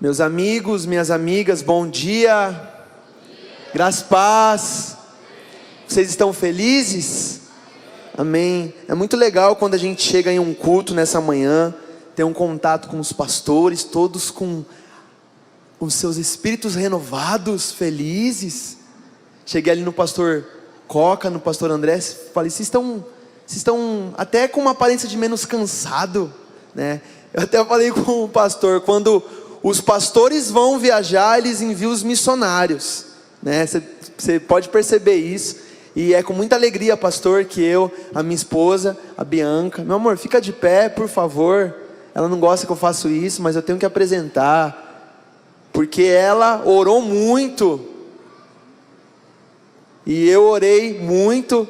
Meus amigos, minhas amigas, bom dia. Graça e paz. Vocês estão felizes? Amém. É muito legal quando a gente chega em um culto nessa manhã, ter um contato com os pastores, todos com os seus espíritos renovados, felizes. Cheguei ali no pastor Coca, no pastor André, falei, vocês estão até com uma aparência de menos cansado, né? Eu até falei com o pastor, quando os pastores vão viajar, eles enviam os missionários, né? Você pode perceber isso. E é com muita alegria, pastor, que eu, a minha esposa, a Bianca, meu amor, fica de pé, por favor. Ela não gosta que eu faça isso, mas eu tenho que apresentar, porque ela orou muito e eu orei muito.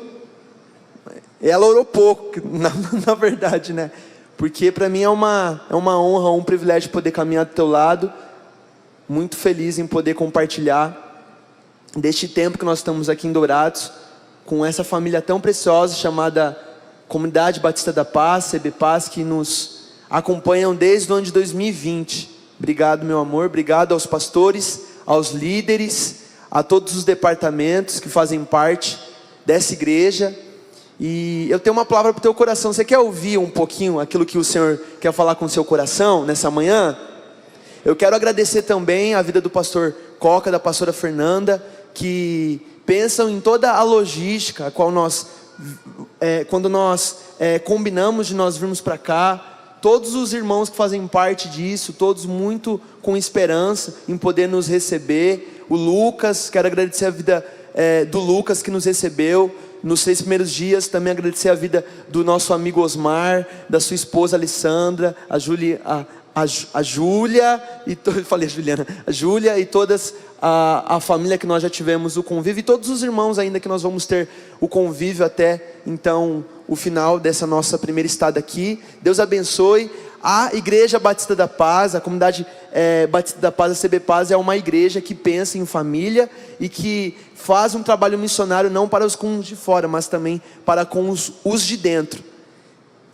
Ela orou pouco, na verdade, né? Porque para mim é uma honra, um privilégio poder caminhar do teu lado. Muito feliz em poder compartilhar deste tempo que nós estamos aqui em Dourados, com essa família tão preciosa chamada Comunidade Batista da Paz, CBPaz, que nos acompanham desde o ano de 2020. Obrigado, meu amor, obrigado aos pastores, aos líderes, a todos os departamentos que fazem parte dessa igreja. E eu tenho uma palavra para o teu coração. Você quer ouvir um pouquinho aquilo que o Senhor quer falar com o seu coração nessa manhã? Eu quero agradecer também a vida do pastor Coca, da pastora Fernanda, que pensam em toda a logística, a qual quando nós combinamos de nós virmos para cá, todos os irmãos que fazem parte disso, todos muito com esperança em poder nos receber. O Lucas, quero agradecer a vida do Lucas que nos recebeu nos 6 primeiros dias. Também agradecer a vida do nosso amigo Osmar, da sua esposa Alessandra, a Júlia e a Júlia e todas a família que nós já tivemos o convívio, e todos os irmãos ainda que nós vamos ter o convívio até então o final dessa nossa primeira estada aqui. Deus abençoe. A Igreja Batista da Paz, a Comunidade Batista da Paz, a CBPaz, é uma igreja que pensa em família e que faz um trabalho missionário não para os com os de fora, mas também para com os de dentro.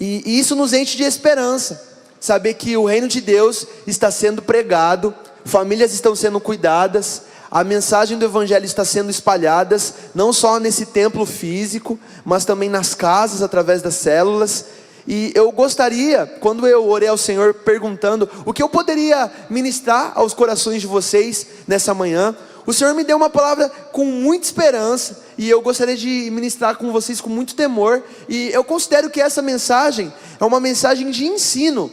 E isso nos enche de esperança, saber que o reino de Deus está sendo pregado, famílias estão sendo cuidadas, a mensagem do Evangelho está sendo espalhada, não só nesse templo físico, mas também nas casas, através das células. E eu gostaria, quando eu orei ao Senhor perguntando o que eu poderia ministrar aos corações de vocês nessa manhã, o Senhor me deu uma palavra com muita esperança, e eu gostaria de ministrar com vocês com muito temor. E eu considero que essa mensagem é uma mensagem de ensino,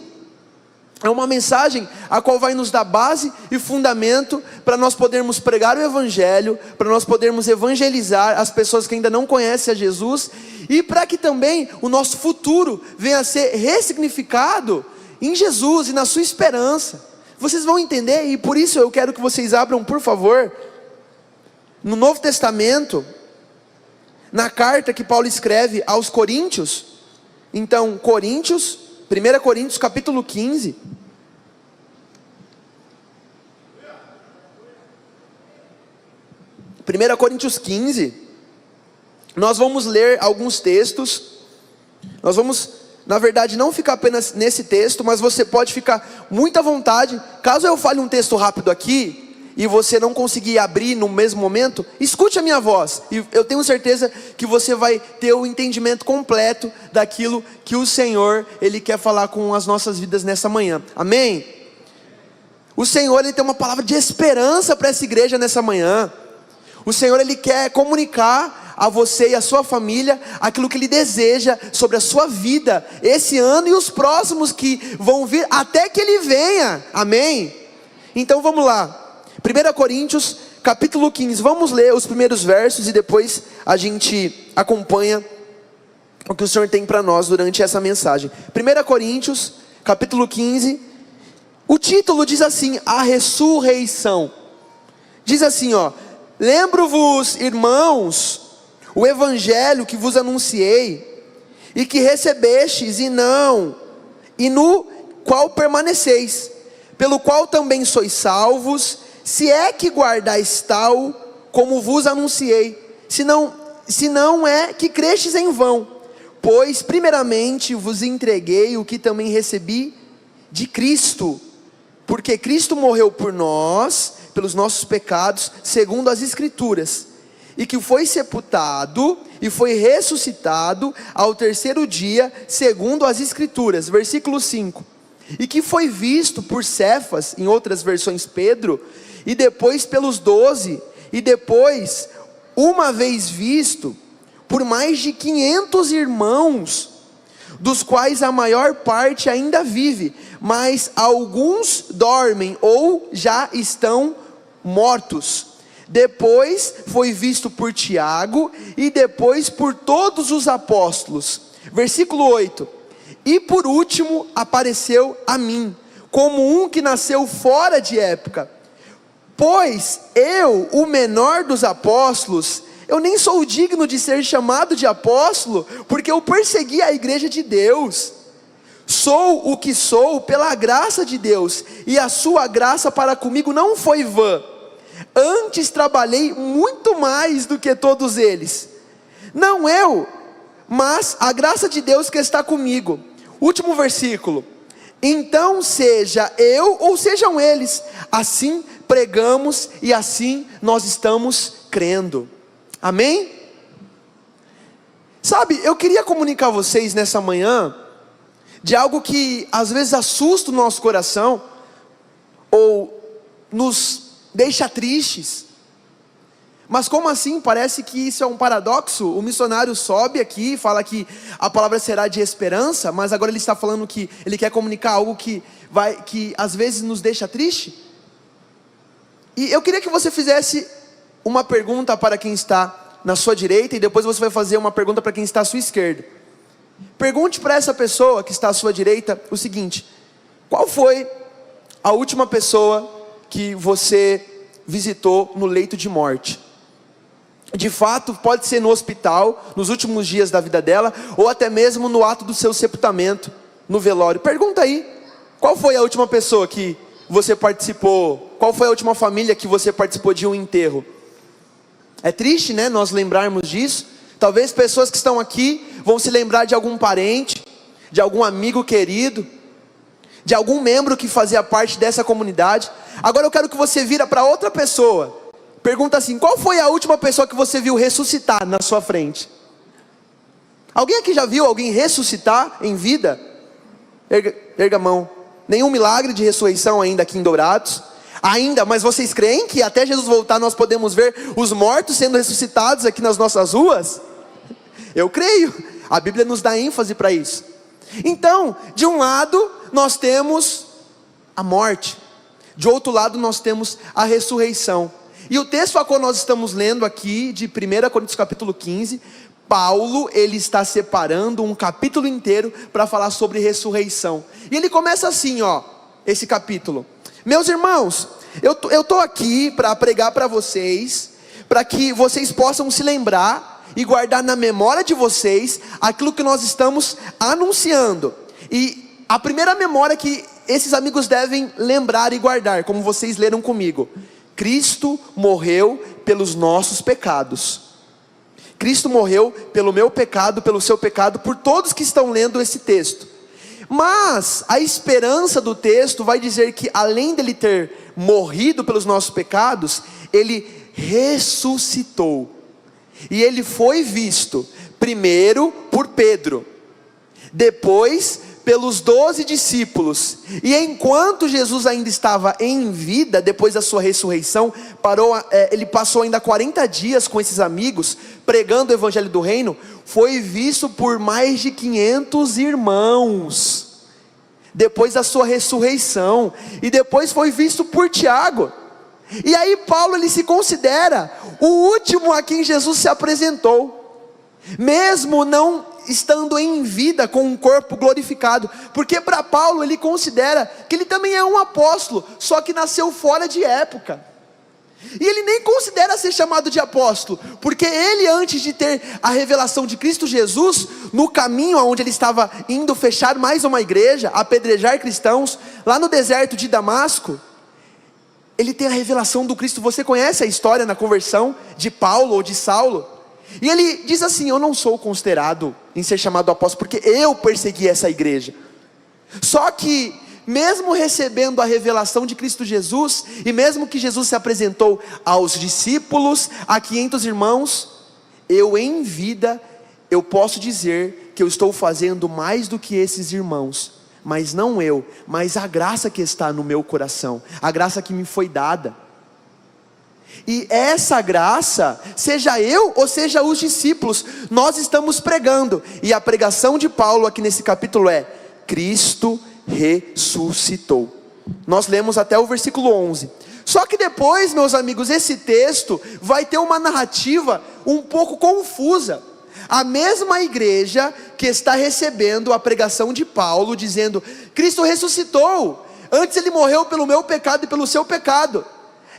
é uma mensagem a qual vai nos dar base e fundamento para nós podermos pregar o Evangelho, para nós podermos evangelizar as pessoas que ainda não conhecem a Jesus, e para que também o nosso futuro venha a ser ressignificado em Jesus e na sua esperança. Vocês vão entender, e por isso eu quero que vocês abram, por favor, no Novo Testamento, na carta que Paulo escreve aos Coríntios. Então, 1 Coríntios capítulo 15. Primeira Coríntios 15. Nós vamos ler alguns textos. Nós vamos, na verdade, não ficar apenas nesse texto, mas você pode ficar muito à vontade. Caso eu fale um texto rápido aqui e você não conseguir abrir no mesmo momento, escute a minha voz, e eu tenho certeza que você vai ter o entendimento completo daquilo que o Senhor, Ele quer falar com as nossas vidas nessa manhã. Amém? O Senhor, Ele tem uma palavra de esperança para essa igreja nessa manhã. O Senhor, Ele quer comunicar a você e a sua família aquilo que Ele deseja sobre a sua vida esse ano e os próximos que vão vir até que Ele venha. Amém? Então vamos lá. 1 Coríntios capítulo 15, vamos ler os primeiros versos e depois a gente acompanha o que o Senhor tem para nós durante essa mensagem. 1 Coríntios capítulo 15, o título diz assim: a ressurreição. Diz assim, lembro-vos, irmãos, o evangelho que vos anunciei, e que recebestes e no qual permaneceis, pelo qual também sois salvos, se é que guardais tal como vos anunciei, se não é que crestes em vão. Pois primeiramente vos entreguei o que também recebi de Cristo, porque Cristo morreu por nós, pelos nossos pecados, segundo as Escrituras, e que foi sepultado e foi ressuscitado ao terceiro dia, segundo as Escrituras. Versículo 5. E que foi visto por Cefas, em outras versões Pedro, e depois pelos 12, e depois, uma vez visto, por mais de 500 irmãos, dos quais a maior parte ainda vive, mas alguns dormem ou já estão mortos. Depois foi visto por Tiago, e depois por todos os apóstolos. Versículo 8. E por último apareceu a mim, como um que nasceu fora de época. Pois eu, o menor dos apóstolos, eu nem sou digno de ser chamado de apóstolo, porque eu persegui a igreja de Deus. Sou o que sou pela graça de Deus, e a sua graça para comigo não foi vã. Antes trabalhei muito mais do que todos eles. Não eu, mas a graça de Deus que está comigo. Último versículo. Então seja eu ou sejam eles, assim pregamos e assim nós estamos crendo. Amém? Sabe, eu queria comunicar a vocês nessa manhã de algo que às vezes assusta o nosso coração, ou nos deixa tristes. Mas como assim? Parece que isso é um paradoxo. O missionário sobe aqui e fala que a palavra será de esperança, mas agora ele está falando que ele quer comunicar algo que às vezes nos deixa triste. E eu queria que você fizesse uma pergunta para quem está na sua direita, e depois você vai fazer uma pergunta para quem está à sua esquerda. Pergunte para essa pessoa que está à sua direita o seguinte: qual foi a última pessoa que você visitou no leito de morte? De fato, pode ser no hospital, nos últimos dias da vida dela, ou até mesmo no ato do seu sepultamento, no velório. Pergunta aí, qual foi a última pessoa que você participou? Qual foi a última família que você participou de um enterro? É triste, né, nós lembrarmos disso. Talvez pessoas que estão aqui vão se lembrar de algum parente, de algum amigo querido, de algum membro que fazia parte dessa comunidade. Agora eu quero que você vira para outra pessoa. Pergunta assim: qual foi a última pessoa que você viu ressuscitar na sua frente? Alguém aqui já viu alguém ressuscitar em vida? Erga a mão. Nenhum milagre de ressurreição ainda aqui em Dourados? Ainda, mas vocês creem que até Jesus voltar nós podemos ver os mortos sendo ressuscitados aqui nas nossas ruas? Eu creio, a Bíblia nos dá ênfase para isso. Então, de um lado nós temos a morte, de outro lado nós temos a ressurreição. E o texto a qual nós estamos lendo aqui, de 1 Coríntios capítulo 15, Paulo, ele está separando um capítulo inteiro para falar sobre ressurreição. E ele começa assim, esse capítulo: meus irmãos, eu estou aqui para pregar para vocês, para que vocês possam se lembrar e guardar na memória de vocês aquilo que nós estamos anunciando. E a primeira memória que esses amigos devem lembrar e guardar, como vocês leram comigo: Cristo morreu pelos nossos pecados. Cristo morreu pelo meu pecado, pelo seu pecado, por todos que estão lendo esse texto. Mas a esperança do texto vai dizer que, além dele ter morrido pelos nossos pecados, ele ressuscitou. E ele foi visto primeiro por Pedro, depois pelos 12 discípulos. E enquanto Jesus ainda estava em vida, depois da sua ressurreição, ele passou ainda 40 dias com esses amigos, pregando o evangelho do reino. Foi visto por mais de 500 irmãos, depois da sua ressurreição. E depois foi visto por Tiago. E aí Paulo, ele se considera o último a quem Jesus se apresentou, mesmo não estando em vida com um corpo glorificado, porque para Paulo ele considera que ele também é um apóstolo, só que nasceu fora de época. E ele nem considera ser chamado de apóstolo, porque ele, antes de ter a revelação de Cristo Jesus, no caminho onde ele estava indo fechar mais uma igreja, apedrejar cristãos, lá no deserto de Damasco, ele tem a revelação do Cristo. Você conhece a história na conversão de Paulo ou de Saulo? E ele diz assim: eu não sou considerado em ser chamado apóstolo, porque eu persegui essa igreja. Só que mesmo recebendo a revelação de Cristo Jesus, e mesmo que Jesus se apresentou aos discípulos, a 500 irmãos, eu em vida, eu posso dizer que eu estou fazendo mais do que esses irmãos, mas não eu, mas a graça que está no meu coração, a graça que me foi dada. E essa graça, seja eu ou seja os discípulos, nós estamos pregando. E a pregação de Paulo aqui nesse capítulo é: Cristo ressuscitou. Nós lemos até o versículo 11. Só que depois, meus amigos, esse texto vai ter uma narrativa um pouco confusa. A mesma igreja que está recebendo a pregação de Paulo, dizendo: Cristo ressuscitou, antes ele morreu pelo meu pecado e pelo seu pecado,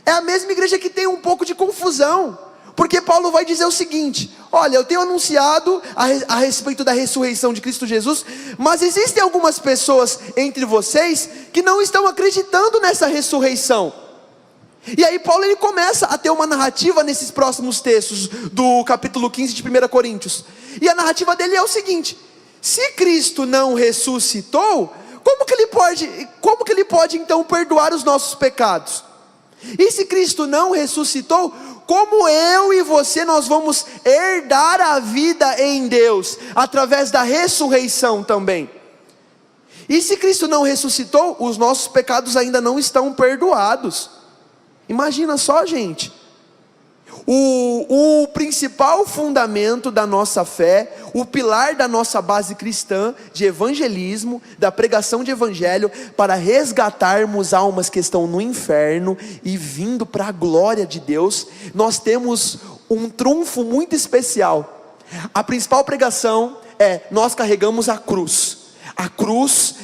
é a mesma igreja que tem um pouco de confusão, porque Paulo vai dizer o seguinte: olha, eu tenho anunciado a respeito da ressurreição de Cristo Jesus, mas existem algumas pessoas entre vocês que não estão acreditando nessa ressurreição. E aí Paulo ele começa a ter uma narrativa nesses próximos textos do capítulo 15 de 1 Coríntios, e a narrativa dele é o seguinte: se Cristo não ressuscitou, como que ele pode então perdoar os nossos pecados? E se Cristo não ressuscitou, como eu e você nós vamos herdar a vida em Deus, através da ressurreição também? E se Cristo não ressuscitou, os nossos pecados ainda não estão perdoados. Imagina só, gente. O principal fundamento da nossa fé, o pilar da nossa base cristã de evangelismo, da pregação de evangelho, para resgatarmos almas que estão no inferno e vindo para a glória de Deus, nós temos um trunfo muito especial. A principal pregação é: nós carregamos a cruz. A cruz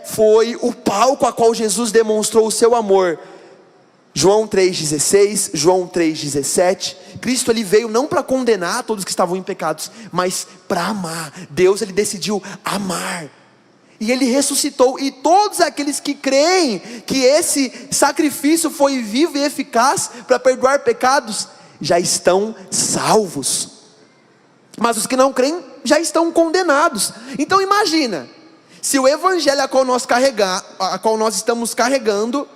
foi o palco a qual Jesus demonstrou o seu amor. João 3,16, João 3,17, Cristo ele veio não para condenar todos que estavam em pecados, mas para amar. Deus ele decidiu amar, e ele ressuscitou, e todos aqueles que creem que esse sacrifício foi vivo e eficaz para perdoar pecados, já estão salvos. Mas os que não creem já estão condenados. Então imagina, se o evangelho a qual nós estamos carregando,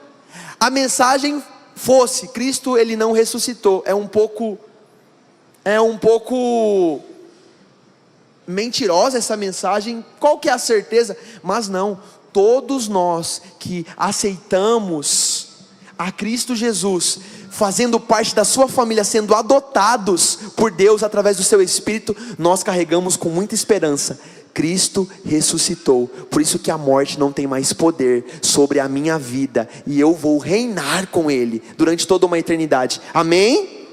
a mensagem fosse: Cristo ele não ressuscitou, é um pouco mentirosa essa mensagem. Qual que é a certeza? Mas não, todos nós que aceitamos a Cristo Jesus, fazendo parte da sua família, sendo adotados por Deus através do seu Espírito, nós carregamos com muita esperança: Cristo ressuscitou, por isso que a morte não tem mais poder sobre a minha vida, e eu vou reinar com Ele durante toda uma eternidade. Amém?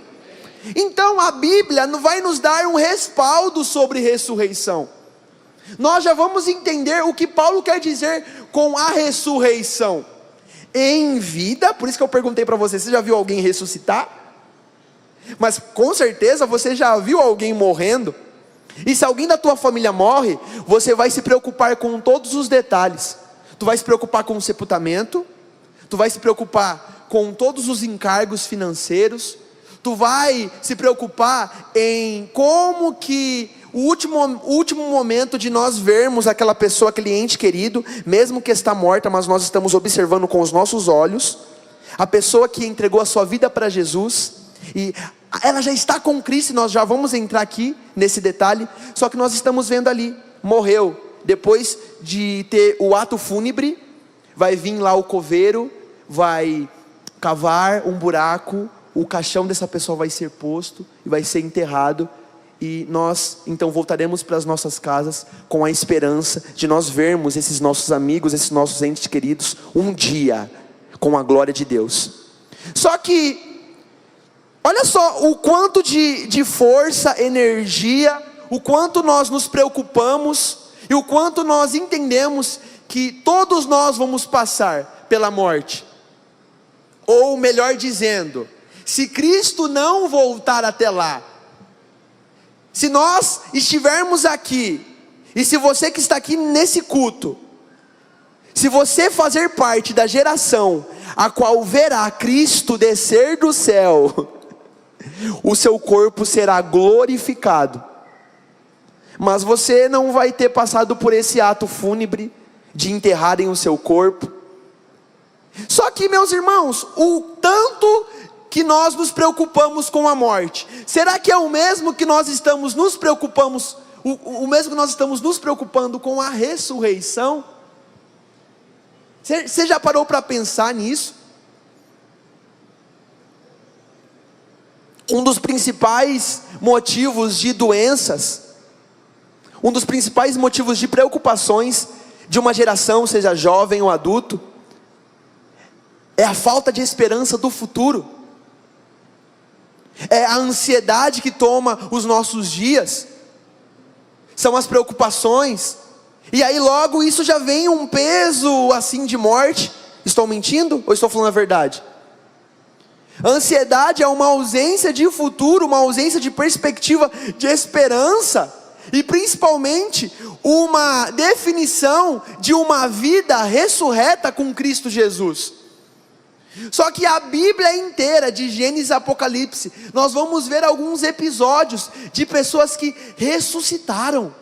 Então a Bíblia vai nos dar um respaldo sobre ressurreição. Nós já vamos entender o que Paulo quer dizer com a ressurreição. Em vida, por isso que eu perguntei para você: você já viu alguém ressuscitar? Mas com certeza você já viu alguém morrendo. E se alguém da tua família morre, você vai se preocupar com todos os detalhes. Tu vai se preocupar com o sepultamento, tu vai se preocupar com todos os encargos financeiros, tu vai se preocupar em como que o último momento de nós vermos aquela pessoa, aquele ente querido, mesmo que está morta, mas nós estamos observando com os nossos olhos, a pessoa que entregou a sua vida para Jesus, e ela já está com Cristo, e nós já vamos entrar aqui nesse detalhe, só que nós estamos vendo ali, morreu, depois de ter o ato fúnebre, vai vir lá o coveiro, vai cavar um buraco, o caixão dessa pessoa vai ser posto, e vai ser enterrado, e nós então voltaremos para as nossas casas, com a esperança de nós vermos esses nossos amigos, esses nossos entes queridos, um dia, com a glória de Deus. Só que olha só o quanto de força, energia, o quanto nós nos preocupamos, e o quanto nós entendemos que todos nós vamos passar pela morte. Ou melhor dizendo, se Cristo não voltar até lá, se nós estivermos aqui, e se você que está aqui nesse culto, se você fazer parte da geração a qual verá Cristo descer do céu, o seu corpo será glorificado, mas você não vai ter passado por esse ato fúnebre, de enterrarem o seu corpo. Só que, meus irmãos, o tanto que nós nos preocupamos com a morte, será que é o mesmo que nós estamos nos preocupamos, o mesmo que nós estamos nos preocupando com a ressurreição? Você já parou para pensar nisso? Um dos principais motivos de doenças, um dos principais motivos de preocupações de uma geração, seja jovem ou adulto, é a falta de esperança do futuro. É a ansiedade que toma os nossos dias. São as preocupações. E aí logo isso já vem um peso assim de morte. Estou mentindo ou estou falando a verdade? A ansiedade é uma ausência de futuro, uma ausência de perspectiva, de esperança. E principalmente uma definição de uma vida ressurreta com Cristo Jesus. Só que a Bíblia inteira, de Gênesis a Apocalipse, nós vamos ver alguns episódios de pessoas que ressuscitaram.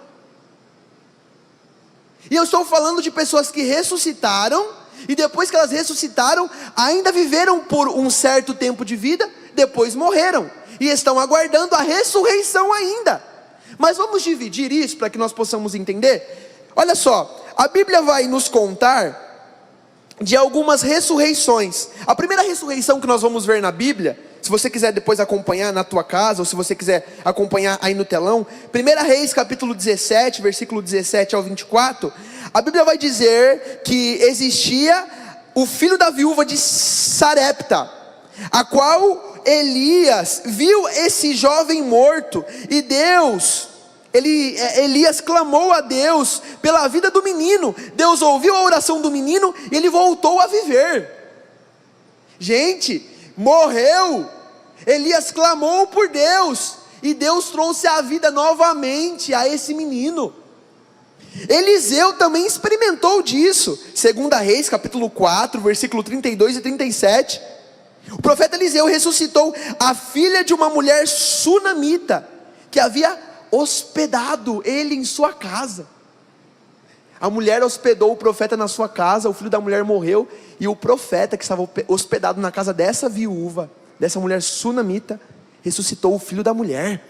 E eu estou falando de pessoas que ressuscitaram, e depois que elas ressuscitaram, ainda viveram por um certo tempo de vida, depois morreram, e estão aguardando a ressurreição ainda. Mas vamos dividir isso para que nós possamos entender. Olha só, a Bíblia vai nos contar de algumas ressurreições. A primeira ressurreição que nós vamos ver na Bíblia, se você quiser depois acompanhar na tua casa, ou se você quiser acompanhar aí no telão, 1 Reis capítulo 17, versículo 17 ao 24, a Bíblia vai dizer que existia o filho da viúva de Sarepta, a qual Elias viu esse jovem morto, e Elias clamou a Deus pela vida do menino. Deus ouviu a oração do menino e ele voltou a viver. Gente, morreu. Elias clamou por Deus e Deus trouxe a vida novamente a esse menino. Eliseu também experimentou disso. 2 Reis capítulo 4, versículo 32 e 37. O profeta Eliseu ressuscitou a filha de uma mulher sunamita que havia hospedado ele em sua casa. A mulher hospedou o profeta na sua casa, o filho da mulher morreu, e o profeta que estava hospedado na casa dessa viúva, dessa mulher sunamita, ressuscitou o filho da mulher.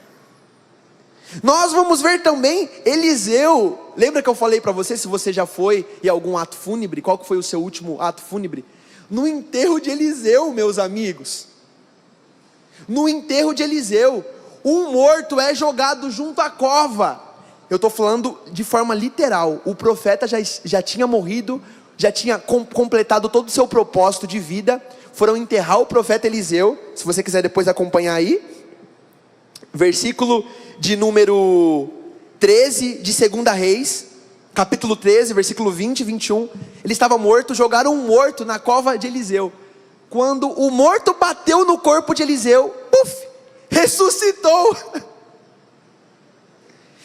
Nós vamos ver também Eliseu. Lembra que eu falei para você, se você já foi em algum ato fúnebre, qual que foi o seu último ato fúnebre? No enterro de Eliseu, meus amigos. No enterro de Eliseu, um morto é jogado junto à cova. Eu estou falando de forma literal. O profeta já tinha morrido, já tinha completado todo o seu propósito de vida. Foram enterrar o profeta Eliseu. Se você quiser depois acompanhar aí, versículo de número 13 de 2 Reis, capítulo 13, versículo 20 e 21. Ele estava morto, jogaram um morto na cova de Eliseu. Quando o morto bateu no corpo de Eliseu, puf, ressuscitou.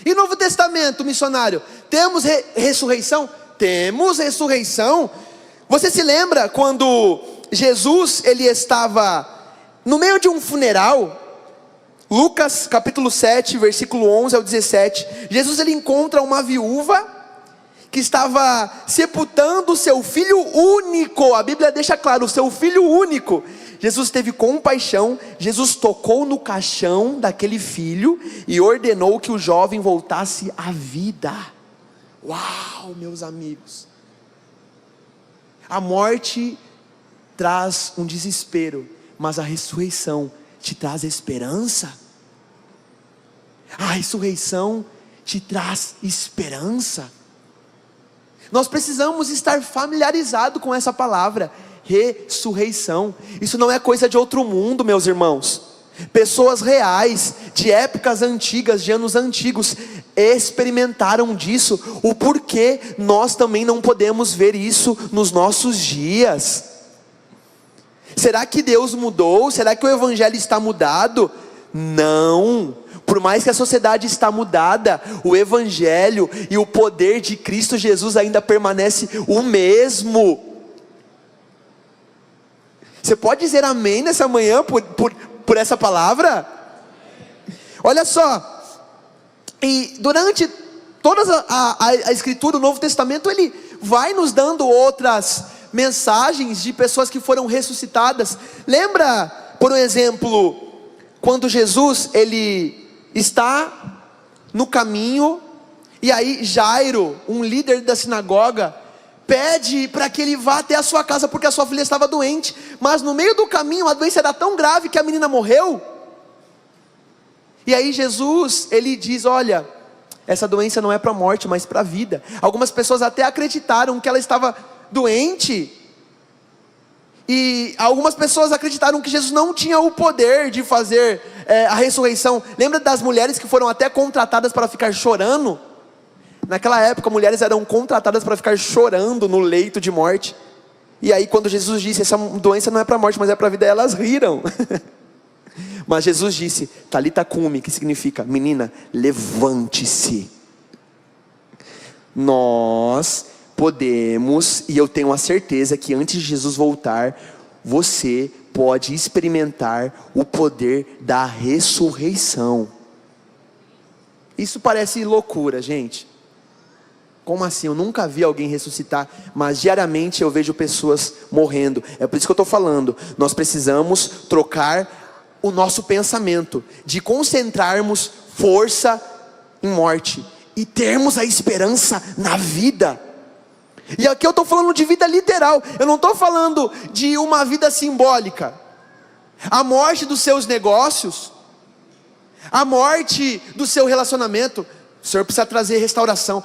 E Novo Testamento, missionário, temos ressurreição? Temos ressurreição. Você se lembra quando Jesus, ele estava no meio de um funeral? Lucas capítulo 7, versículo 11 ao 17. Jesus, ele encontra uma viúva que estava sepultando o seu filho único. A Bíblia deixa claro, o seu filho único. Jesus teve compaixão, Jesus tocou no caixão daquele filho e ordenou que o jovem voltasse à vida. Uau, meus amigos! A morte traz um desespero, mas a ressurreição te traz esperança. A ressurreição te traz esperança. Nós precisamos estar familiarizados com essa palavra, ressurreição. Isso não é coisa de outro mundo, meus irmãos. Pessoas reais, de épocas antigas, de anos antigos, experimentaram disso. O porquê nós também não podemos ver isso nos nossos dias? Será que Deus mudou? Será que o evangelho está mudado? Não. Por mais que a sociedade está mudada, o evangelho e o poder de Cristo Jesus ainda permanece o mesmo. Você pode dizer amém nessa manhã por essa palavra? Olha só, e durante toda a escritura, o Novo Testamento, ele vai nos dando outras mensagens de pessoas que foram ressuscitadas. Lembra, por exemplo, quando Jesus ele está no caminho, e aí Jairo, um líder da sinagoga, pede para que ele vá até a sua casa porque a sua filha estava doente, mas no meio do caminho a doença era tão grave que a menina morreu. E aí Jesus, ele diz: olha, essa doença não é para a morte, mas para a vida. Algumas pessoas até acreditaram que ela estava doente, e algumas pessoas acreditaram que Jesus não tinha o poder de fazer a ressurreição. Lembra das mulheres que foram até contratadas para ficar chorando? Naquela época, mulheres eram contratadas para ficar chorando no leito de morte. E aí quando Jesus disse: essa doença não é para a morte, mas é para a vida, elas riram. Mas Jesus disse: Talita cumi, que significa: menina, levante-se. Nós podemos, e eu tenho a certeza que antes de Jesus voltar, você pode experimentar o poder da ressurreição. Isso parece loucura, gente. Como assim? Eu nunca vi alguém ressuscitar, mas diariamente eu vejo pessoas morrendo. É por isso que eu estou falando, nós precisamos trocar o nosso pensamento, de concentrarmos força em morte, e termos a esperança na vida. E aqui eu estou falando de vida literal, eu não estou falando de uma vida simbólica. A morte dos seus negócios, a morte do seu relacionamento, o Senhor precisa trazer restauração.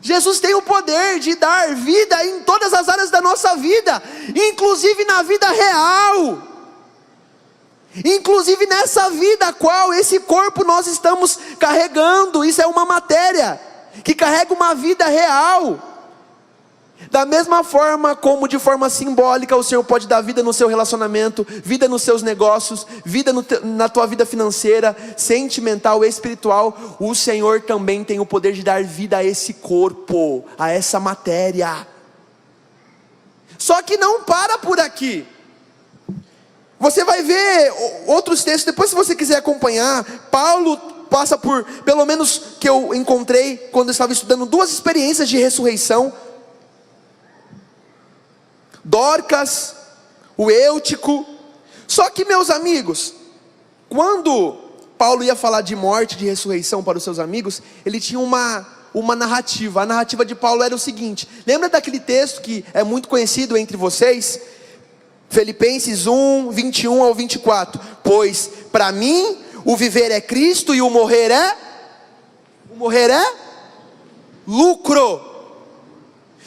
Jesus tem o poder de dar vida em todas as áreas da nossa vida, inclusive na vida real, inclusive nessa vida a qual esse corpo nós estamos carregando. Isso é uma matéria que carrega uma vida real. Da mesma forma como de forma simbólica o Senhor pode dar vida no seu relacionamento, vida nos seus negócios, vida na tua vida financeira, sentimental, espiritual, o Senhor também tem o poder de dar vida a esse corpo, a essa matéria. Só que não para por aqui. Você vai ver outros textos, depois se você quiser acompanhar, Paulo passa por, pelo menos que eu encontrei quando eu estava estudando, 2 experiências de ressurreição. Dorcas, o Eutico. Só que, meus amigos, quando Paulo ia falar de morte, de ressurreição para os seus amigos, ele tinha uma narrativa. A narrativa de Paulo era o seguinte: lembra daquele texto que é muito conhecido entre vocês? Filipenses 1, 21 ao 24. Pois para mim o viver é Cristo e o morrer é lucro.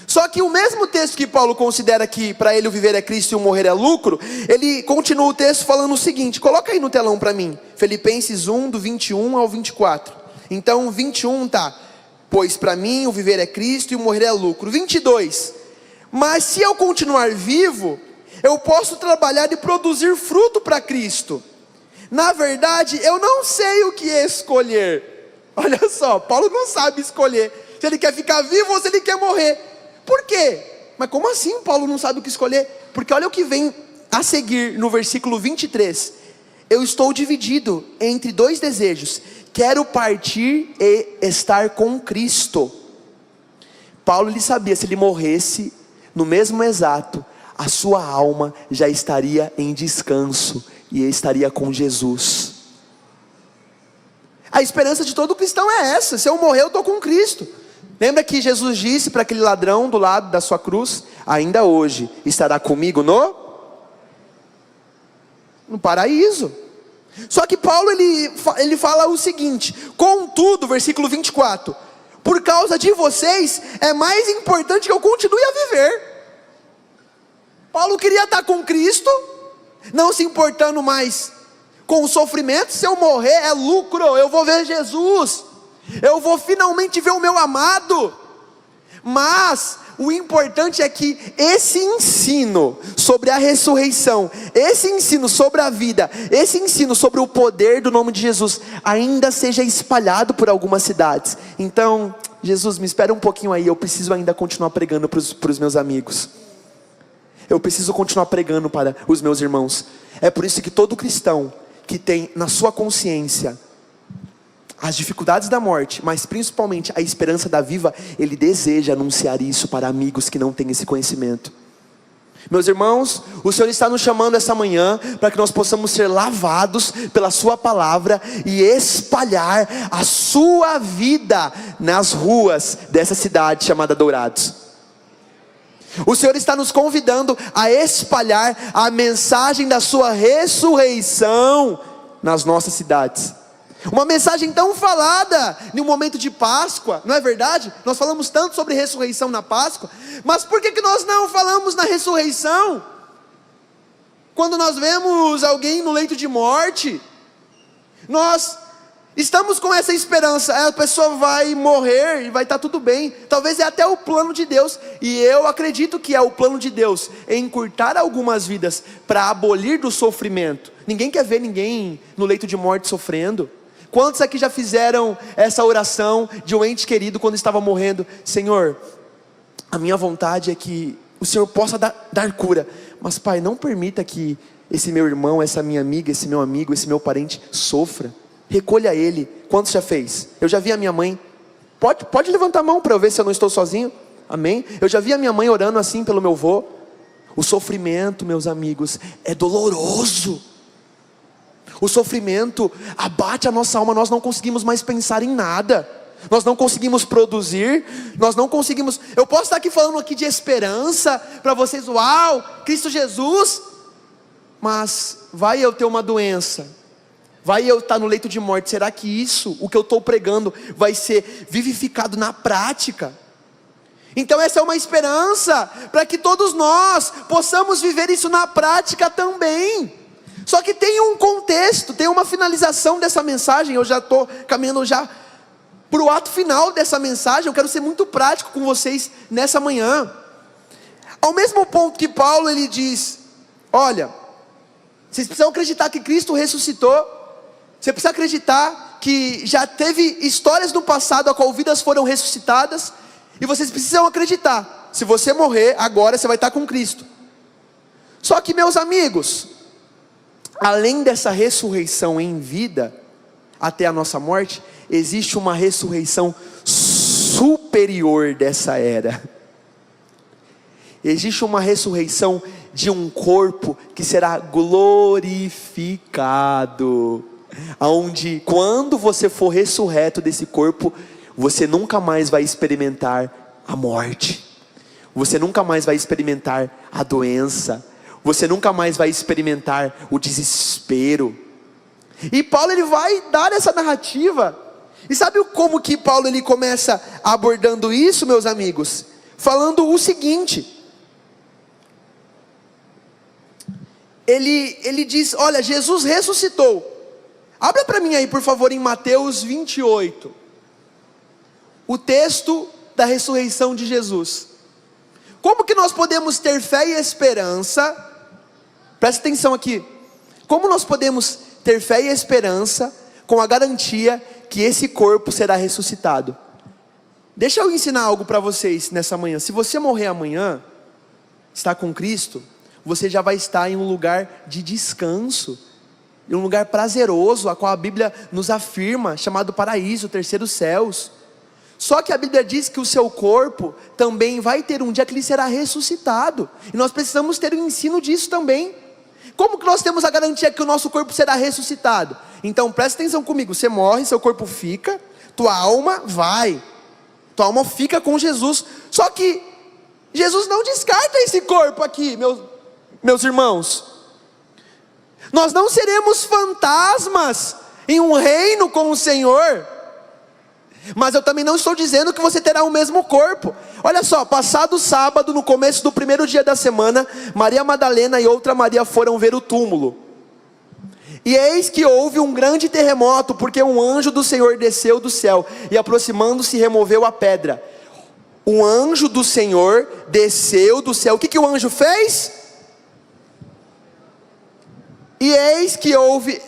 Só que o mesmo texto que Paulo considera que para ele o viver é Cristo e o morrer é lucro, ele continua o texto falando o seguinte, coloca aí no telão para mim, Filipenses 1, do 21 ao 24. Então 21 tá: pois para mim o viver é Cristo e o morrer é lucro. 22, mas se eu continuar vivo, eu posso trabalhar e produzir fruto para Cristo. Na verdade, eu não sei o que escolher. Olha só, Paulo não sabe escolher, se ele quer ficar vivo ou se ele quer morrer. Por quê? Mas como assim Paulo não sabe o que escolher? Porque olha o que vem a seguir no versículo 23. Eu estou dividido entre 2 desejos. Quero partir e estar com Cristo. Paulo ele sabia, se ele morresse no mesmo exato, a sua alma já estaria em descanso e estaria com Jesus. A esperança de todo cristão é essa: se eu morrer eu estou com Cristo. Lembra que Jesus disse para aquele ladrão do lado da sua cruz: ainda hoje estará comigo no paraíso. Só que Paulo ele fala o seguinte: contudo, versículo 24, por causa de vocês é mais importante que eu continue a viver. Paulo queria estar com Cristo, não se importando mais com o sofrimento. Se eu morrer é lucro, eu vou ver Jesus, eu vou finalmente ver o meu amado. Mas o importante é que esse ensino sobre a ressurreição, esse ensino sobre a vida, esse ensino sobre o poder do nome de Jesus ainda seja espalhado por algumas cidades. Então, Jesus, me espera um pouquinho aí, eu preciso ainda continuar pregando para os meus amigos. Eu preciso continuar pregando para os meus irmãos. É por isso que todo cristão que tem na sua consciência as dificuldades da morte, mas principalmente a esperança da vida, ele deseja anunciar isso para amigos que não têm esse conhecimento. Meus irmãos, o Senhor está nos chamando essa manhã para que nós possamos ser lavados pela sua palavra e espalhar a sua vida nas ruas dessa cidade chamada Dourados. O Senhor está nos convidando a espalhar a mensagem da sua ressurreição nas nossas cidades. Uma mensagem tão falada em um momento de Páscoa, não é verdade? Nós falamos tanto sobre ressurreição na Páscoa, mas por que nós não falamos na ressurreição? Quando nós vemos alguém no leito de morte, nós estamos com essa esperança, a pessoa vai morrer e vai estar tudo bem. Talvez é até o plano de Deus, e eu acredito que é o plano de Deus, encurtar algumas vidas para abolir do sofrimento. Ninguém quer ver ninguém no leito de morte sofrendo. Quantos aqui já fizeram essa oração de um ente querido quando estava morrendo? Senhor, a minha vontade é que o Senhor possa dar cura, mas Pai, não permita que esse meu irmão, essa minha amiga, esse meu amigo, esse meu parente sofra. Recolha ele. Quantos já fez? Eu já vi a minha mãe. Pode levantar a mão para eu ver se eu não estou sozinho. Amém? Eu já vi a minha mãe orando assim pelo meu avô. O sofrimento, meus amigos, é doloroso. O sofrimento abate a nossa alma, nós não conseguimos mais pensar em nada, nós não conseguimos produzir, nós não conseguimos. Eu posso estar aqui falando aqui de esperança para vocês, uau, Cristo Jesus, mas vai eu ter uma doença, vai eu estar no leito de morte, será que isso, o que eu estou pregando, vai ser vivificado na prática? Então essa é uma esperança, para que todos nós possamos viver isso na prática também. Só que tem um contexto, tem uma finalização dessa mensagem. Eu já estou caminhando já para o ato final dessa mensagem. Eu quero ser muito prático com vocês nessa manhã. Ao mesmo ponto que Paulo ele diz, olha, vocês precisam acreditar que Cristo ressuscitou. Você precisa acreditar que já teve histórias no passado a qual vidas foram ressuscitadas. E vocês precisam acreditar, se você morrer agora você vai estar com Cristo. Só que, meus amigos, além dessa ressurreição em vida, até a nossa morte, existe uma ressurreição superior dessa era. Existe uma ressurreição de um corpo que será glorificado, aonde quando você for ressurreto desse corpo, você nunca mais vai experimentar a morte, você nunca mais vai experimentar a doença, você nunca mais vai experimentar o desespero. E Paulo ele vai dar essa narrativa. E sabe como que Paulo ele começa abordando isso, meus amigos? Falando o seguinte. Ele diz, olha, Jesus ressuscitou. Abra para mim aí, por favor, em Mateus 28. O texto da ressurreição de Jesus. Como que nós podemos ter fé e esperança? Presta atenção aqui. Como nós podemos ter fé e esperança com a garantia que esse corpo será ressuscitado? Deixa eu ensinar algo para vocês nessa manhã. Se você morrer amanhã, está com Cristo, você já vai estar em um lugar de descanso, em um lugar prazeroso, a qual a Bíblia nos afirma, chamado paraíso, terceiros céus. Só que a Bíblia diz que o seu corpo também vai ter um dia que ele será ressuscitado, e nós precisamos ter o ensino disso também. Como que nós temos a garantia que o nosso corpo será ressuscitado? Então presta atenção comigo, você morre, seu corpo fica, tua alma vai, tua alma fica com Jesus. Só que Jesus não descarta esse corpo aqui, meus irmãos. Nós não seremos fantasmas em um reino com o Senhor. Mas eu também não estou dizendo que você terá o mesmo corpo. Olha só, passado sábado, no começo do primeiro dia da semana, Maria Madalena e outra Maria foram ver o túmulo. E eis que houve um grande terremoto, porque um anjo do Senhor desceu do céu, e aproximando-se removeu a pedra. O anjo do Senhor desceu do céu. O que o anjo fez? E eis que houve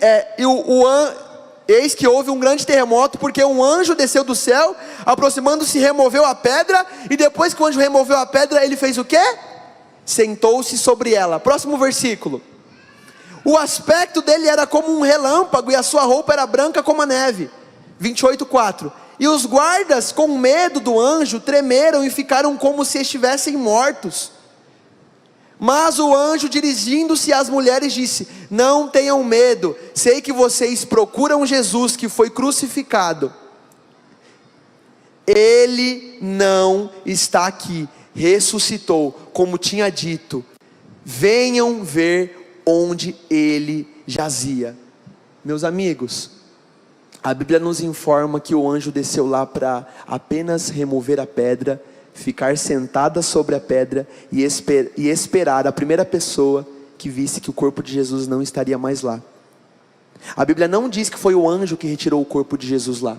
um grande terremoto, porque um anjo desceu do céu, aproximando-se removeu a pedra, e depois que o anjo removeu a pedra, ele fez o quê? Sentou-se sobre ela. Próximo versículo. O aspecto dele era como um relâmpago, e a sua roupa era branca como a neve. 28:4. E os guardas, com medo do anjo, tremeram e ficaram como se estivessem mortos. Mas o anjo, dirigindo-se às mulheres, disse: não tenham medo, sei que vocês procuram Jesus que foi crucificado. Ele não está aqui, ressuscitou, como tinha dito. Venham ver onde ele jazia. Meus amigos, a Bíblia nos informa que o anjo desceu lá para apenas remover a pedra, ficar sentada sobre a pedra e esperar a primeira pessoa que visse que o corpo de Jesus não estaria mais lá. A Bíblia não diz que foi o anjo que retirou o corpo de Jesus lá.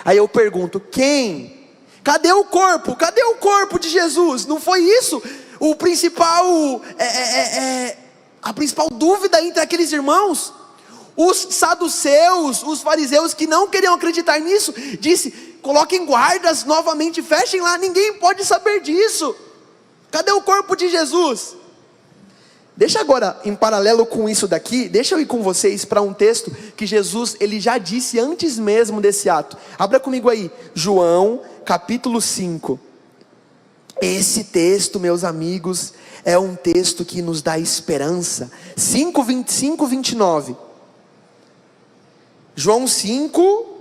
Aí eu pergunto, quem? Cadê o corpo? Cadê o corpo de Jesus? Não foi isso o principal, a principal dúvida entre aqueles irmãos? Os saduceus, os fariseus que não queriam acreditar nisso, disse: coloquem guardas novamente, fechem lá, ninguém pode saber disso. Cadê o corpo de Jesus? Deixa agora, em paralelo com isso daqui, deixa eu ir com vocês para um texto que Jesus, ele já disse antes mesmo desse ato. Abra comigo aí, João, capítulo 5. Esse texto, meus amigos, é um texto que nos dá esperança. 5, 25, 29. João 5,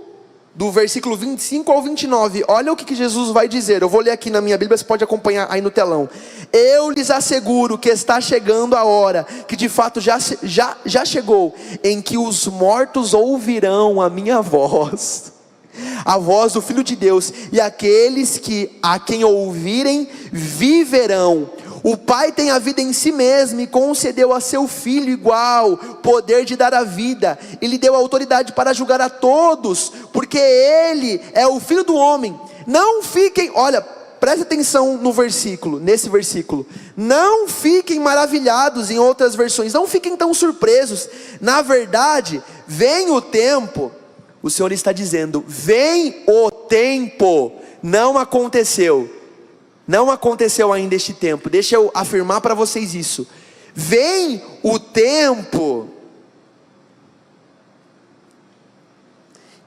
do versículo 25 ao 29, olha o que Jesus vai dizer. Eu vou ler aqui na minha Bíblia, você pode acompanhar aí no telão. Eu lhes asseguro que está chegando a hora, que de fato já chegou, em que os mortos ouvirão a minha voz, a voz do Filho de Deus, e aqueles a quem ouvirem, viverão. O Pai tem a vida em si mesmo e concedeu a seu Filho igual poder de dar a vida. Ele deu autoridade para julgar a todos, porque Ele é o Filho do homem. Não fiquem, olha, preste atenção no versículo, nesse versículo. Não fiquem maravilhados, em outras versões, não fiquem tão surpresos. Na verdade, vem o tempo, o Senhor está dizendo, vem o tempo, não aconteceu. Não aconteceu ainda este tempo. Deixa eu afirmar para vocês isso. Vem o tempo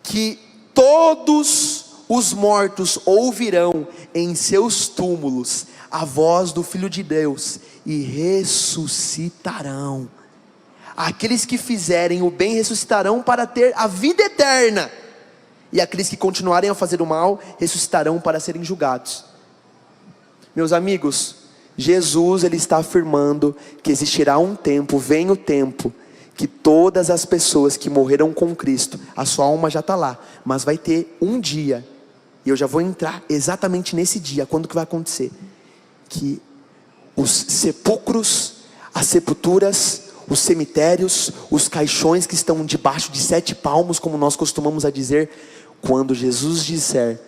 que todos os mortos ouvirão em seus túmulos a voz do Filho de Deus e ressuscitarão. Aqueles que fizerem o bem ressuscitarão para ter a vida eterna, e aqueles que continuarem a fazer o mal ressuscitarão para serem julgados. Meus amigos, Jesus, ele está afirmando que existirá um tempo, vem o tempo, que todas as pessoas que morreram com Cristo, a sua alma já está lá, mas vai ter um dia, e eu já vou entrar exatamente nesse dia, quando que vai acontecer, que os sepulcros, as sepulturas, os cemitérios, os caixões que estão debaixo de 7 palmos, como nós costumamos a dizer, quando Jesus disser: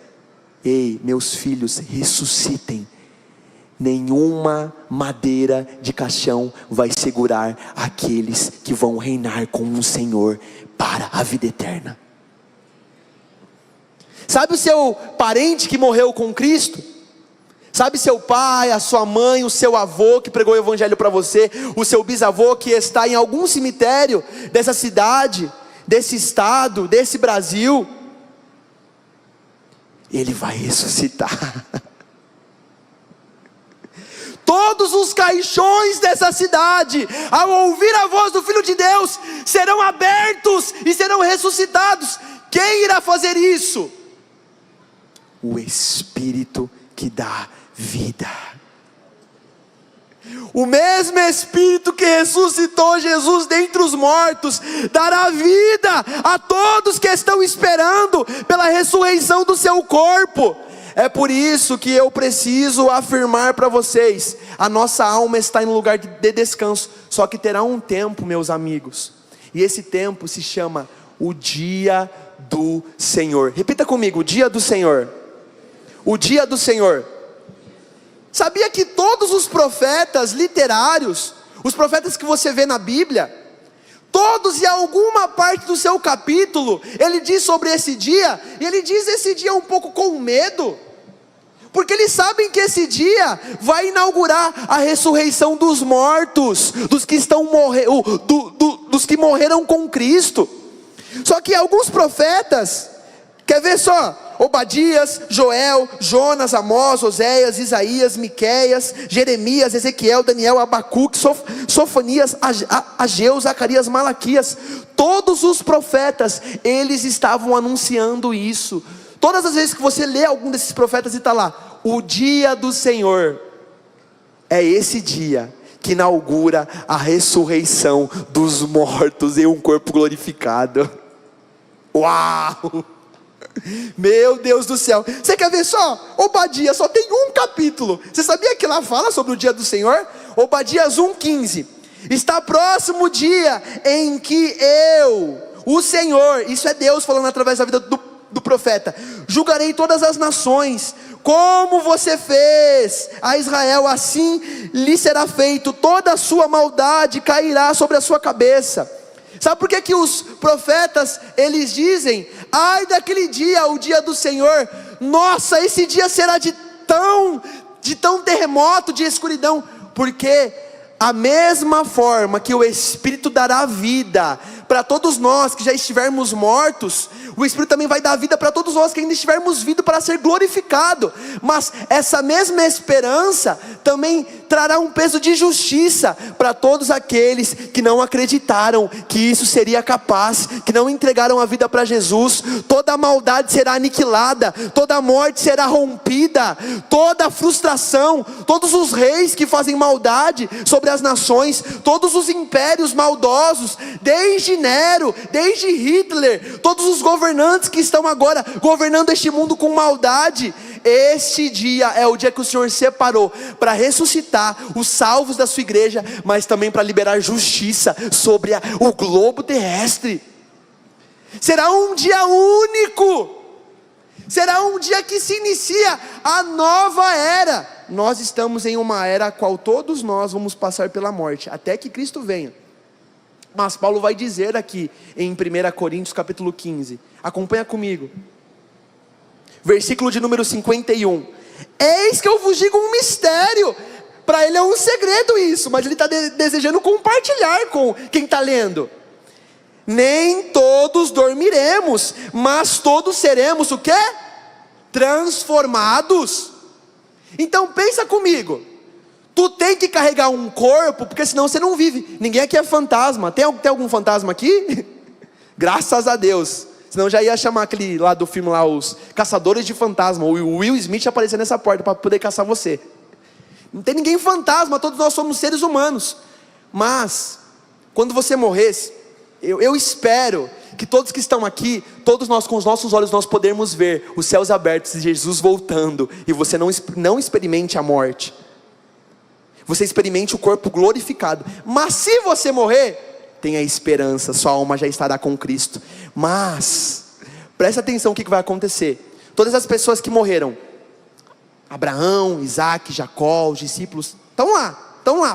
ei, meus filhos, ressuscitem, nenhuma madeira de caixão vai segurar aqueles que vão reinar com o Senhor para a vida eterna. Sabe o seu parente que morreu com Cristo? Sabe seu pai, a sua mãe, o seu avô que pregou o evangelho para você, o seu bisavô que está em algum cemitério dessa cidade, desse estado, desse Brasil? Ele vai ressuscitar. Todos os caixões dessa cidade, ao ouvir a voz do Filho de Deus, serão abertos e serão ressuscitados. Quem irá fazer isso? O Espírito que dá vida. O mesmo Espírito que ressuscitou Jesus dentre os mortos, dará vida a todos que estão esperando pela ressurreição do seu corpo. É por isso que eu preciso afirmar para vocês, a nossa alma está em um lugar de descanso, só que terá um tempo, meus amigos, e esse tempo se chama o dia do Senhor. Repita comigo, o dia do Senhor. O dia do Senhor. Sabia que todos os profetas literários, os profetas que você vê na Bíblia, todos em alguma parte do seu capítulo, ele diz sobre esse dia, e ele diz esse dia um pouco com medo, porque eles sabem que esse dia vai inaugurar a ressurreição dos mortos, dos que morreram com Cristo. Só que alguns profetas, quer ver só? Obadias, Joel, Jonas, Amós, Oséias, Isaías, Miqueias, Jeremias, Ezequiel, Daniel, Abacuque, Sofonias, Ageu, Zacarias, Malaquias. Todos os profetas, eles estavam anunciando isso. Todas as vezes que você lê algum desses profetas e está lá, o dia do Senhor, é esse dia que inaugura a ressurreição dos mortos em um corpo glorificado. Uau! Meu Deus do céu, você quer ver só? Obadias só tem um capítulo. Você sabia que lá fala sobre o dia do Senhor? Obadias 1,15. Está próximo o dia em que eu, o Senhor, isso é Deus falando através da vida do profeta, julgarei todas as nações. Como você fez a Israel, assim lhe será feito, toda a sua maldade cairá sobre a sua cabeça. Sabe por que os profetas, eles dizem, ai daquele dia, o dia do Senhor, nossa, esse dia será de tão terremoto, de escuridão, porque a mesma forma que o Espírito dará vida para todos nós que já estivermos mortos, o Espírito também vai dar vida para todos nós que ainda estivermos vivos para ser glorificado. Mas essa mesma esperança também trará um peso de justiça para todos aqueles que não acreditaram que isso seria capaz, que não entregaram a vida para Jesus. Toda a maldade será aniquilada, toda a morte será rompida, toda a frustração, todos os reis que fazem maldade sobre as nações, todos os impérios maldosos, desde Nero, desde Hitler, todos os governantes que estão agora governando este mundo com maldade, este dia é o dia que o Senhor separou para ressuscitar os salvos da sua igreja, mas também para liberar justiça sobre o globo terrestre. Será um dia único, será um dia que se inicia a nova era. Nós estamos em uma era a qual todos nós vamos passar pela morte, até que Cristo venha. Mas Paulo vai dizer aqui em 1 Coríntios capítulo 15, acompanha comigo, versículo de número 51, eis que eu vos digo um mistério. Para ele é um segredo isso, mas ele está desejando compartilhar com quem está lendo. Nem todos dormiremos, mas todos seremos o quê? Transformados. Então pensa comigo, tu tem que carregar um corpo, porque senão você não vive. Ninguém aqui é fantasma. Tem algum fantasma aqui? Graças a Deus. Senão já ia chamar aquele lá do filme lá, os caçadores de fantasma. O Will Smith aparecer nessa porta para poder caçar você. Não tem ninguém fantasma, todos nós somos seres humanos. Mas quando você morresse, eu espero que todos que estão aqui, todos nós com os nossos olhos nós podemos ver os céus abertos e Jesus voltando, e você não experimente a morte. Você experimente o corpo glorificado. Mas se você morrer, tenha esperança, sua alma já estará com Cristo. Mas presta atenção o que vai acontecer. Todas as pessoas que morreram, Abraão, Isaac, Jacó, os discípulos, estão lá,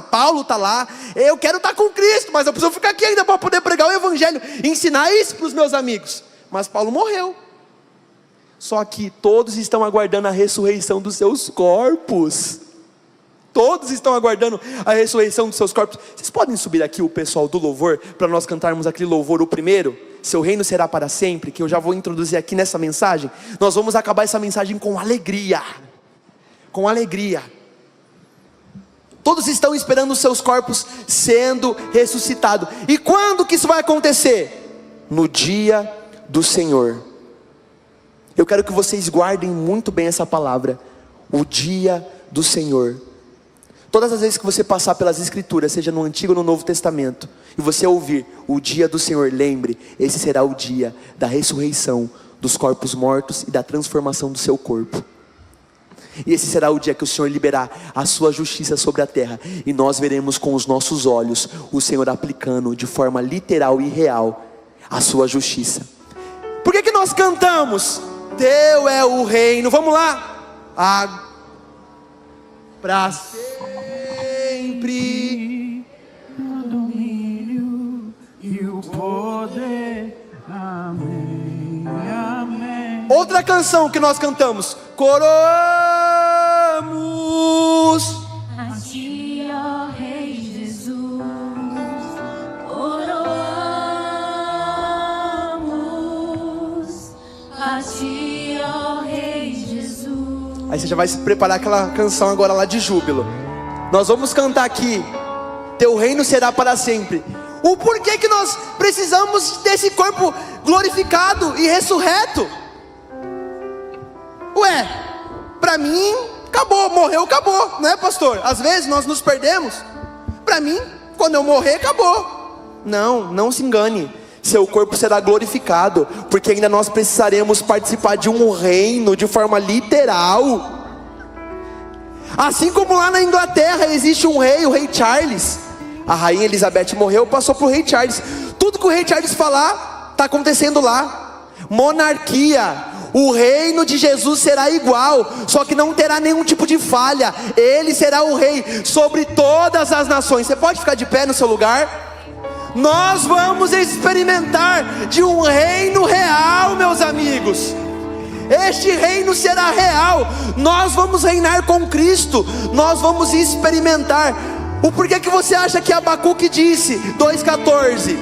Paulo está lá. Eu quero estar com Cristo, mas eu preciso ficar aqui ainda para poder pregar o evangelho, ensinar isso para os meus amigos. Mas Paulo morreu. Só que todos estão aguardando a ressurreição dos seus corpos. Todos estão aguardando a ressurreição dos seus corpos. Vocês podem subir aqui o pessoal do louvor, para nós cantarmos aquele louvor, o primeiro, seu reino será para sempre, que eu já vou introduzir aqui nessa mensagem. Nós vamos acabar essa mensagem com alegria. Com alegria. Todos estão esperando os seus corpos sendo ressuscitados. E quando que isso vai acontecer? No dia do Senhor. Eu quero que vocês guardem muito bem essa palavra. O dia do Senhor. Todas as vezes que você passar pelas escrituras, seja no Antigo ou no Novo Testamento, e você ouvir o dia do Senhor, lembre, esse será o dia da ressurreição dos corpos mortos e da transformação do seu corpo. E esse será o dia que o Senhor liberar a sua justiça sobre a terra, e nós veremos com os nossos olhos o Senhor aplicando de forma literal e real a sua justiça. Por que nós cantamos? Teu é o reino, vamos lá, para sempre o domínio e o poder, amém, amém. Outra canção que nós cantamos, coroamos a ti, ó Rei Jesus, coroamos Aí você já vai se preparar aquela canção agora lá de júbilo. Nós vamos cantar aqui: teu reino será para sempre. O porquê que nós precisamos desse corpo glorificado e ressurreto? Ué, para mim acabou, morreu, acabou, não é, pastor? Às vezes nós nos perdemos. Para mim, quando eu morrer, acabou. Não se engane. Seu corpo será glorificado, porque ainda nós precisaremos participar de um reino de forma literal. Assim como lá na Inglaterra existe um rei, o rei Charles. A rainha Elizabeth morreu, passou para o rei Charles. Tudo que o rei Charles falar, está acontecendo lá. Monarquia. O reino de Jesus será igual, só que não terá nenhum tipo de falha. Ele será o rei sobre todas as nações. Você pode ficar de pé no seu lugar? Nós vamos experimentar de um reino real, meus amigos. Este reino será real. Nós vamos reinar com Cristo. Nós vamos experimentar. O porquê que você acha que Abacuque disse, 2,14: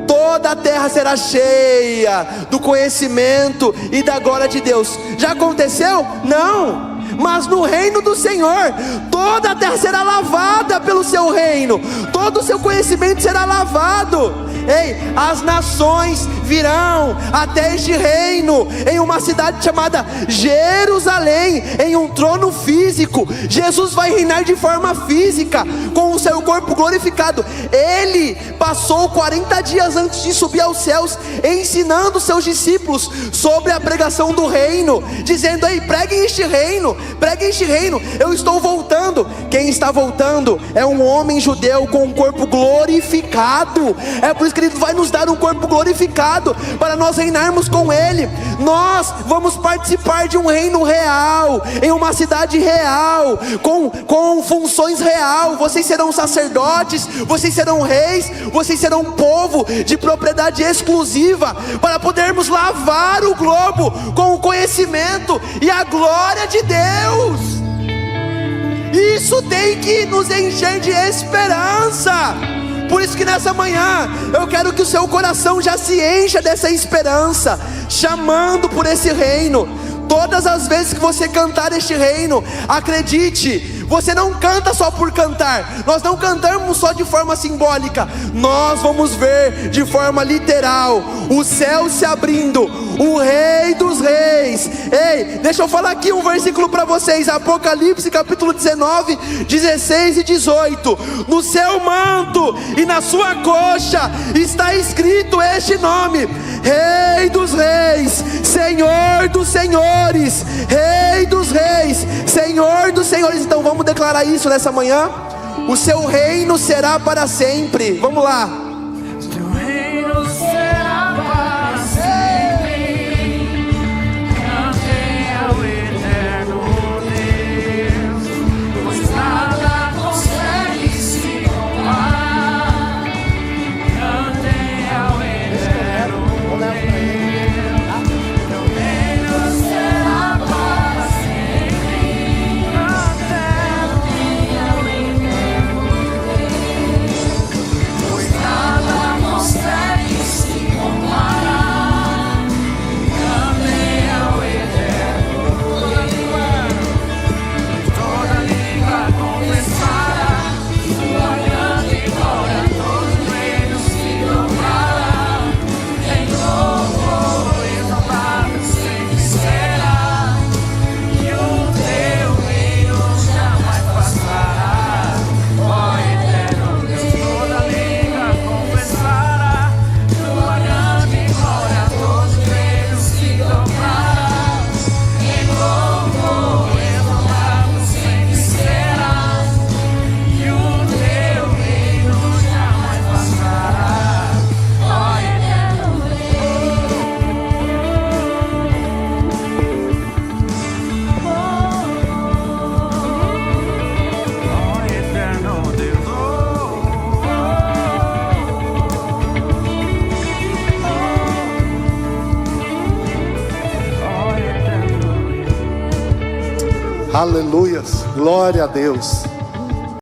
toda a terra será cheia do conhecimento e da glória de Deus. Já aconteceu? Não. Mas no reino do Senhor, toda a terra será lavada pelo seu reino, todo o seu conhecimento será lavado. Ei, as nações virão até este reino, em uma cidade chamada Jerusalém, em um trono físico. Jesus vai reinar de forma física, com o seu corpo glorificado. Ele passou 40 dias antes de subir aos céus, ensinando seus discípulos sobre a pregação do reino, dizendo: ei, preguem este reino, preguem este reino, eu estou voltando. Quem está voltando é um homem judeu com um corpo glorificado. É por isso que Ele vai nos dar um corpo glorificado, para nós reinarmos com Ele. Nós vamos participar de um reino real, em uma cidade real, com funções real. Vocês serão sacerdotes, vocês serão reis, vocês serão um povo de propriedade exclusiva, para podermos lavar o globo com o conhecimento e a glória de Deus. Isso tem que nos encher de esperança. Por isso que nessa manhã eu quero que o seu coração já se encha dessa esperança, chamando por esse reino. Todas as vezes que você cantar este reino, acredite, você não canta só por cantar. Nós não cantamos só de forma simbólica. Nós vamos ver de forma literal o céu se abrindo, o Rei dos Reis. Ei, deixa eu falar aqui um versículo para vocês. Apocalipse capítulo 19, 16 e 18. No seu manto e na sua coxa está escrito este nome: Rei dos Reis, Senhor dos Senhores. Rei dos Reis, Senhor dos Senhores. Então vamos declarar isso nessa manhã. O seu reino será para sempre. Vamos lá. Teu reino será para sempre. Cantei ao eterno Deus, pois nada consegue se comparar. Cantei ao eterno Deus, teu reino será para sempre. Cantei ao eterno Deus, pois nada consegue se comparar. Cantei ao eterno Deus, toda língua confessará tua grande glória, todos os reinos se dobrarão. Em louvor exaltado sempre será, e o teu reino jamais passará. Ó eterno Deus, toda língua confessará tua grande glória, todos os reinos se dobrarão. Em louvor exaltado sempre será, e o teu reino jamais passará. Ó eterno Deus, Aleluias, glória a Deus.